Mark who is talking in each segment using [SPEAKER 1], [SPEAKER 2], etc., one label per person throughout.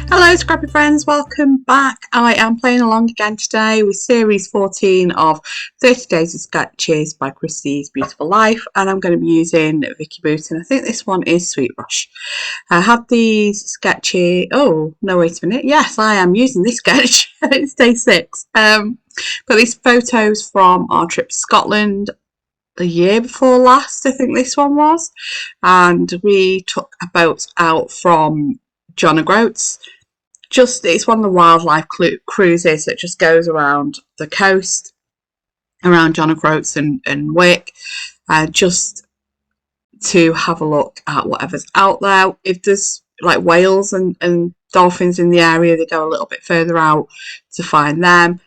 [SPEAKER 1] Hello Scrappy friends, welcome back. I am playing along again today with series 14 of 30 Days of Sketches by Christie's Beautiful Life, and I'm going to be using Vicki Boutin. I think this one is Sweet Rush. I have these sketches, oh no wait a minute, yes I am using this sketch, it's day 6. Got these photos from our trip to Scotland a year before last, I think this one was, and we took a boat out from John O'Groats. It's one of the wildlife cruises that just goes around the coast, around John O'Groats and Wick, just to have a look at whatever's out there. If there's like whales and dolphins in the area, they go a little bit further out to find them.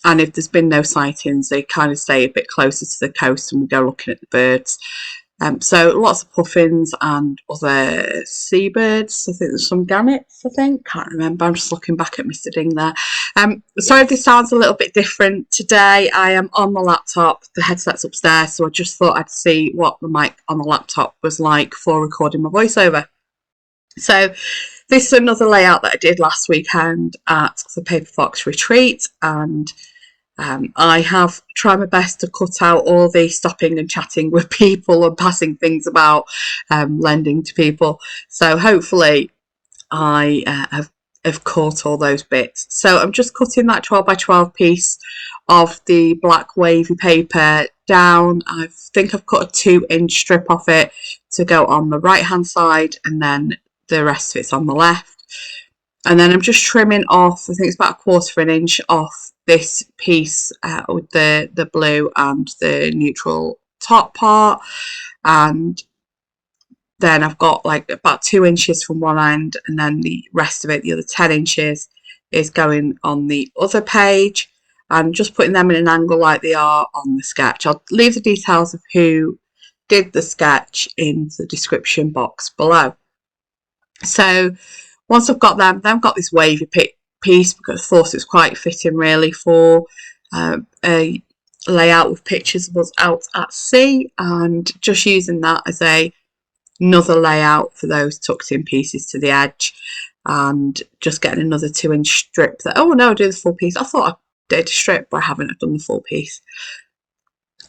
[SPEAKER 1] And if there's been no sightings, they kind of stay a bit closer to the coast and we go looking at the birds. So lots of puffins and other seabirds. I think there's some gannets, can't remember. I'm just looking back at Mr. Ding there. Sorry if this sounds a little bit different. Today I am on the laptop. The headset's upstairs, so I just thought I'd see what the mic on the laptop was like for recording my voiceover. So this is another layout that I did last weekend at the Paper Fox retreat, and I have tried my best to cut out all the stopping and chatting with people and passing things about, lending to people. So hopefully I have caught all those bits. So I'm just cutting that 12 by 12 piece of the black wavy paper down. I think I've cut a 2-inch strip off it to go on the right hand side, and then the rest of it's on the left. And then I'm just trimming off, I think it's about 1/4 of an inch off this piece with the blue and the neutral top part, and then I've got like about 2 inches from one end, and then the rest of it, the other 10 inches, is going on the other page, and just putting them in an angle like they are on the sketch. I'll leave the details of who did the sketch in the description box below. So once I've got them, then I've got this wavy piece because I thought it was quite fitting really for a layout with pictures of us out at sea, and just using that as another layout for those tucked in pieces to the edge, and just getting another 2-inch strip that, oh no, I do the full piece. I thought I did a strip, but I haven't. I've done the full piece.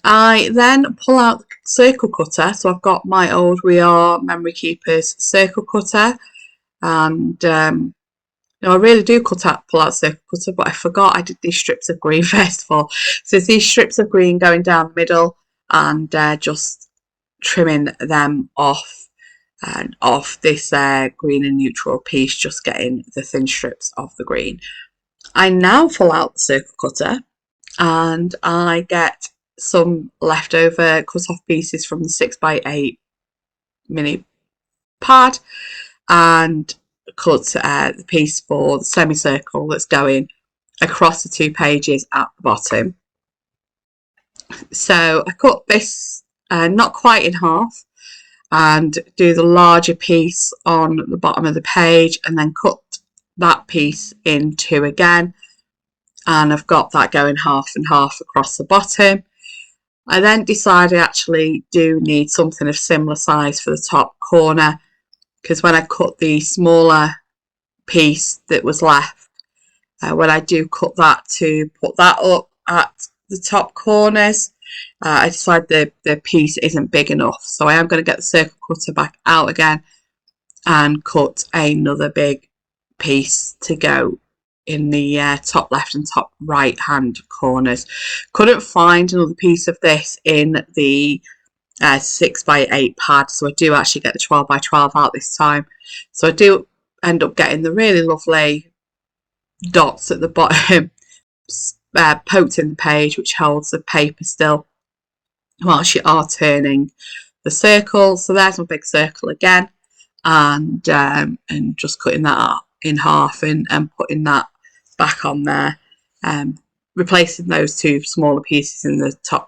[SPEAKER 1] I then pull out the circle cutter, so I've got my old We Are Memory Keepers circle cutter, and I really do pull out circle cutter, but I forgot I did these strips of green first of all. So it's these strips of green going down the middle, and just trimming them off, and off this green and neutral piece, just getting the thin strips of the green. I now pull out the circle cutter, and I get some leftover cut off pieces from the 6x8 mini pad, and cut the piece for the semicircle that's going across the 2 pages at the bottom. So I cut this not quite in half, and do the larger piece on the bottom of the page, and then cut that piece in 2 again, and I've got that going half and half across the bottom. I then decided I actually do need something of similar size for the top corner, because when I cut the smaller piece that was left, when I do cut that to put that up at the top corners, I decided the piece isn't big enough, so I am going to get the circle cutter back out again and cut another big piece to go in the top left and top right hand corners. Couldn't find another piece of this in the 6x8 pad, so I do actually get the 12x12 out this time. So I do end up getting the really lovely dots at the bottom poked in the page, which holds the paper still whilst you are turning the circle. So there's my big circle again, and just cutting that in half and putting that back on there, replacing those 2 smaller pieces in the top.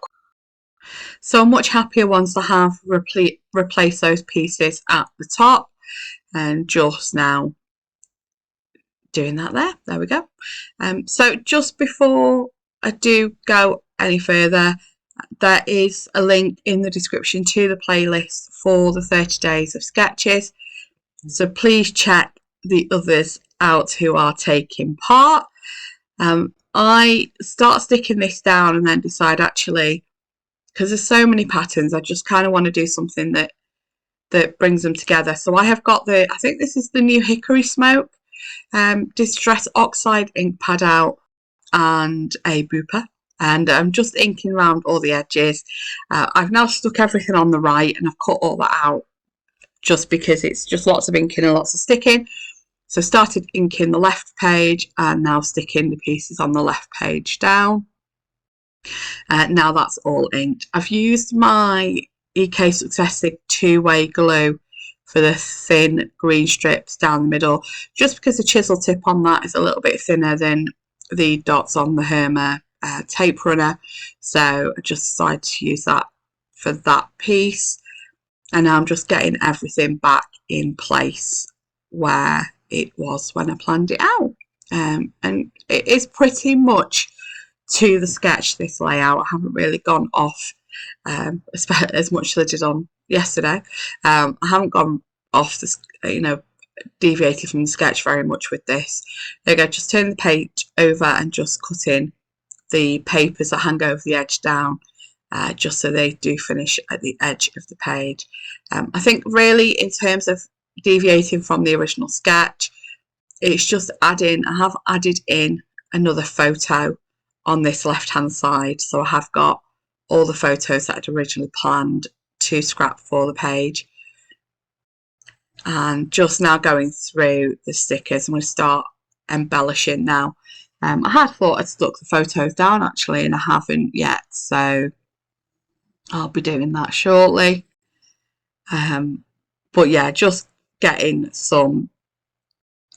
[SPEAKER 1] So I'm much happier once I have replaced those pieces at the top, and just now doing that there we go. So just before I do go any further, there is a link in the description to the playlist for the 30 days of sketches, so please check the others out who are taking part. I start sticking this down and then decide, actually, because there's so many patterns, I just kind of want to do something that brings them together. So I have got I think this is the new Hickory Smoke Distress Oxide ink pad out, and a booper, and I'm just inking around all the edges. I've now stuck everything on the right, and I've cut all that out just because it's just lots of inking and lots of sticking. So started inking the left page and now sticking the pieces on the left page down. Now that's all inked. I've used my EK Successive two-way glue for the thin green strips down the middle, just because the chisel tip on that is a little bit thinner than the dots on the Herma tape runner, so I just decided to use that for that piece. And now I'm just getting everything back in place where it was when I planned it out, and it is pretty much to the sketch, this layout. I haven't really gone off as much as I did on yesterday. I haven't gone off this, deviated from the sketch very much with this. There you go, just turn the page over and just cut in the papers that hang over the edge down, just so they do finish at the edge of the page. I think really in terms of deviating from the original sketch, it's just I have added in another photo on this left hand side, so I have got all the photos that I'd originally planned to scrap for the page. And just now going through the stickers, I'm going to start embellishing now. I had thought I'd stuck the photos down actually, and I haven't yet, so I'll be doing that shortly. But yeah, just getting some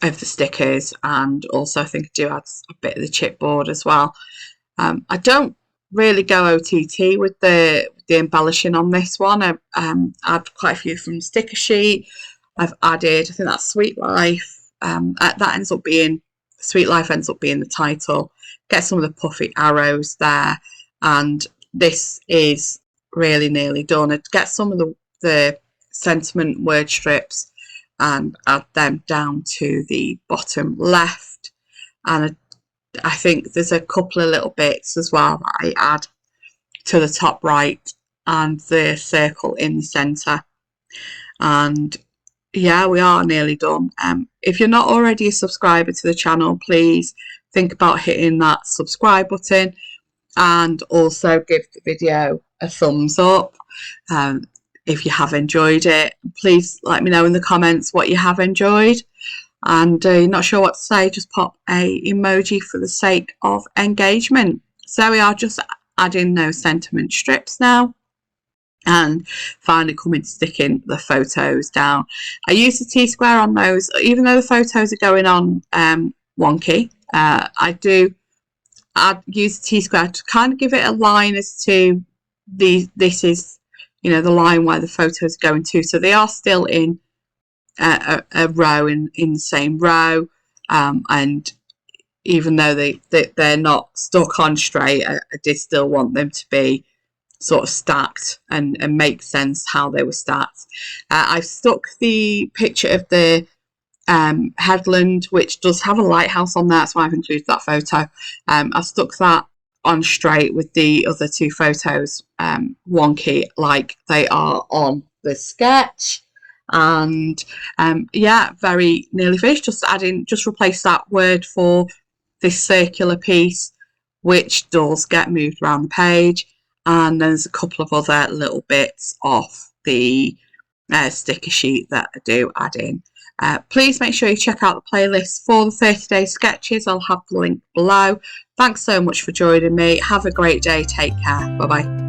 [SPEAKER 1] of the stickers, and also I think I do add a bit of the chipboard as well. I don't really go OTT with the embellishing on this one. I add quite a few from the sticker sheet. I've added, I think that's Sweet Life. That ends up being, Sweet Life ends up being the title. Get some of the puffy arrows there, and this is really nearly done. I'd get some of the sentiment word strips and add them down to the bottom left, and I think there's a couple of little bits as well that I add to the top right and the circle in the centre. And yeah, we are nearly done. If you're not already a subscriber to the channel, please think about hitting that subscribe button, and also give the video a thumbs up. If you have enjoyed it, please let me know in the comments what you have enjoyed. And you're not sure what to say, just pop a emoji for the sake of engagement. So we are just adding those sentiment strips now, and finally coming to sticking the photos down. I use the T-square on those, even though the photos are going on wonky. I use the T-square to kind of give it a line as to this is, the line where the photos are going to, so they are still in a row in the same row, and even though they're not stuck on straight, I did still want them to be sort of stacked and make sense how they were stacked. I've stuck the picture of the headland, which does have a lighthouse on there, that's why I've included that photo. I stuck that on straight with the other two photos wonky like they are on the sketch. And yeah, very nearly finished. Just replace that word for this circular piece, which does get moved around the page, and there's a couple of other little bits off the sticker sheet that I do add in. Please make sure you check out the playlist for the 30-day sketches. I'll have the link below. Thanks so much for joining me. Have a great day. Take care. Bye bye.